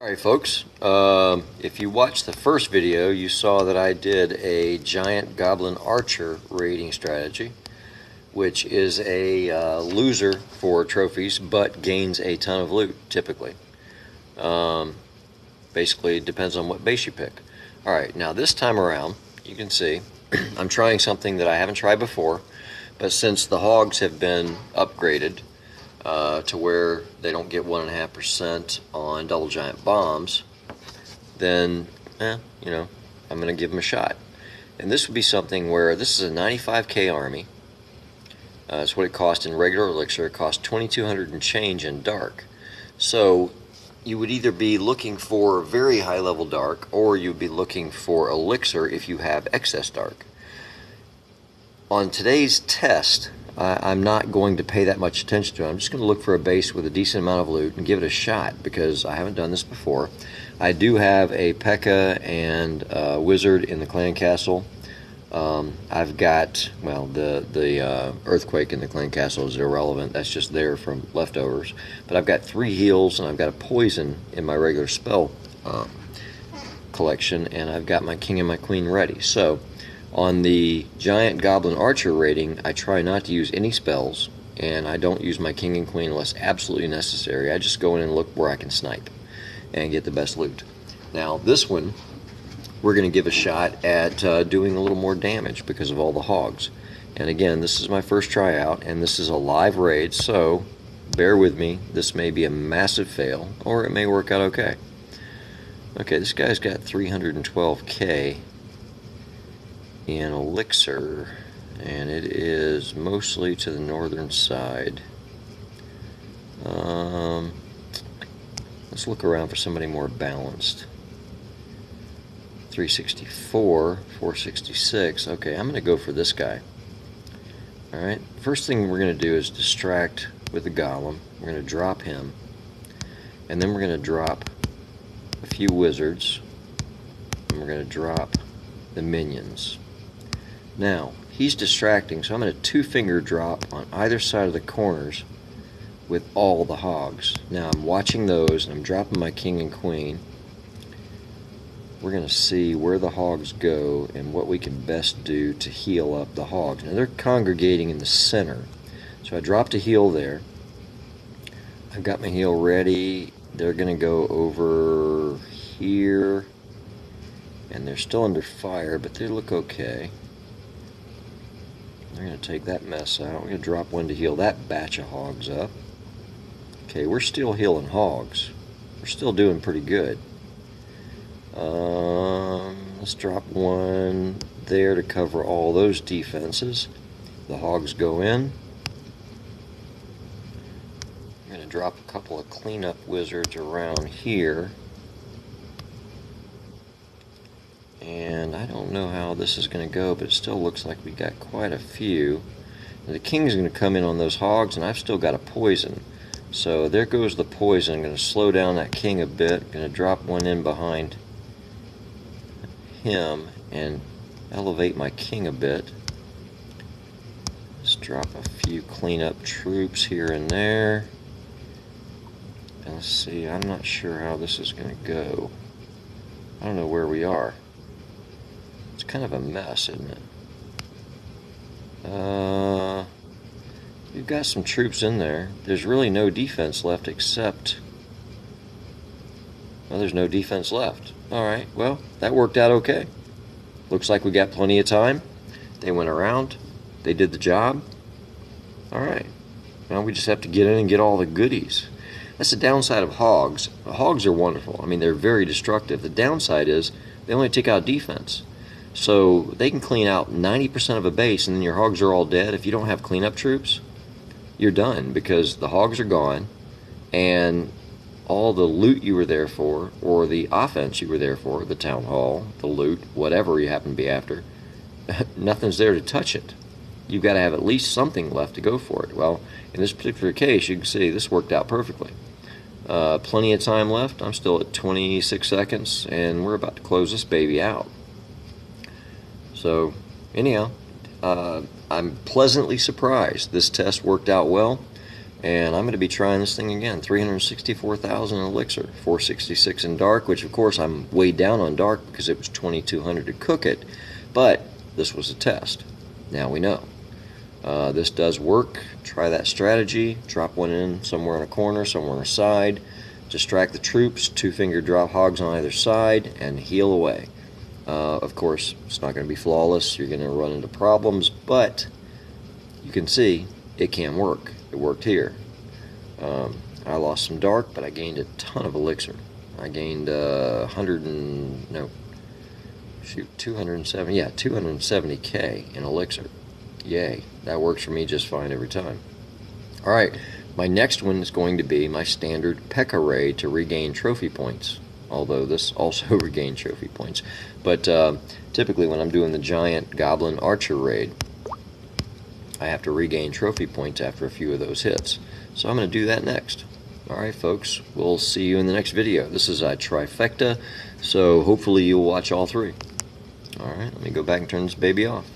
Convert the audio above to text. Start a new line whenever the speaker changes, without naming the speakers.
Alright folks, if you watched the first video, you saw that I did a giant goblin archer raiding strategy, which is a loser for trophies but gains a ton of loot typically. Basically it depends on what base you pick. Alright, now this time around you can see I'm trying something that I haven't tried before, but since the hogs have been upgraded to where they don't get 1.5% on double giant bombs, then you know, I'm gonna give them a shot. And this would be something where this is a 95k army. That's what it cost in regular elixir. It cost 2200 and change in dark. So you would either be looking for very high level dark, or you'd be looking for elixir if you have excess dark. On today's test, I'm not going to pay that much attention to it. I'm just going to look for a base with a decent amount of loot and give it a shot, because I haven't done this before. I do have a P.E.K.K.A. and a Wizard in the clan castle. I've got, well, the Earthquake in the clan castle is irrelevant. That's just there from leftovers. But I've got 3 heals, and I've got a poison in my regular spell collection, and I've got my king and my queen ready. So on the giant goblin archer rating, I try not to use any spells, and I don't use my king and queen unless absolutely necessary. I just go in and look where I can snipe and get the best loot. Now this one, we're going to give a shot at doing a little more damage because of all the hogs. And again, this is my first tryout, and this is a live raid, so bear with me. This may be a massive fail, or it may work out okay. Okay, this guy's got 312k in elixir, and it is mostly to the northern side. Let's look around for somebody more balanced. 364, 466. Okay, I'm going to go for this guy. Alright, first thing we're going to do is distract with the golem. We're going to drop him, and then we're going to drop a few wizards, and we're going to drop the minions. Now, he's distracting, so I'm going to 2-finger drop on either side of the corners with all the hogs. Now, I'm watching those, and I'm dropping my king and queen. We're going to see where the hogs go and what we can best do to heal up the hogs. Now, they're congregating in the center, so I dropped a heal there. I've got my heal ready. They're going to go over here, and they're still under fire, but they look okay. We're going to take that mess out. We're going to drop one to heal that batch of hogs up. Okay, we're still healing hogs. We're still doing pretty good. Let's drop one there to cover all those defenses. The hogs go in. I'm going to drop a couple of cleanup wizards around here. And I don't know how this is going to go, but it still looks like we got quite a few. And the king's going to come in on those hogs, and I've still got a poison. So there goes the poison. I'm going to slow down that king a bit. I'm going to drop one in behind him and elevate my king a bit. Let's drop a few cleanup troops here and there. And let's see, I'm not sure how this is going to go. I don't know where we are. It's kind of a mess, isn't it? We've got some troops in there. There's really no defense left except... well, there's no defense left. Alright, well, that worked out okay. Looks like we got plenty of time. They went around. They did the job. Alright. Now we just have to get in and get all the goodies. That's the downside of hogs. The hogs are wonderful. I mean, they're very destructive. The downside is they only take out defense. So they can clean out 90% of a base, and then your hogs are all dead. If you don't have cleanup troops, you're done, because the hogs are gone, and all the loot you were there for, or the offense you were there for, the town hall, the loot, whatever you happen to be after, nothing's there to touch it. You've got to have at least something left to go for it. Well, in this particular case, you can see this worked out perfectly. Plenty of time left. I'm still at 26 seconds, and we're about to close this baby out. So, anyhow, I'm pleasantly surprised. This test worked out well. And I'm going to be trying this thing again. 364,000 elixir, 466 in dark, which of course I'm way down on dark because it was 2,200 to cook it. But this was a test. Now we know. This does work. Try that strategy. Drop one in somewhere in a corner, somewhere on a side. Distract the troops. 2-finger drop hogs on either side and heal away. Of course, it's not going to be flawless. You're going to run into problems, but you can see it can work. It worked here. I lost some dark, but I gained a ton of elixir. I gained 270k in elixir. Yay, that works for me just fine every time. Alright, my next one is going to be my standard P.E.K.K.A. raid to regain trophy points, although this also regained trophy points. But typically when I'm doing the giant goblin archer raid, I have to regain trophy points after a few of those hits. So I'm going to do that next. Alright folks, we'll see you in the next video. This is a trifecta, so hopefully you'll watch all three. Alright, let me go back and turn this baby off.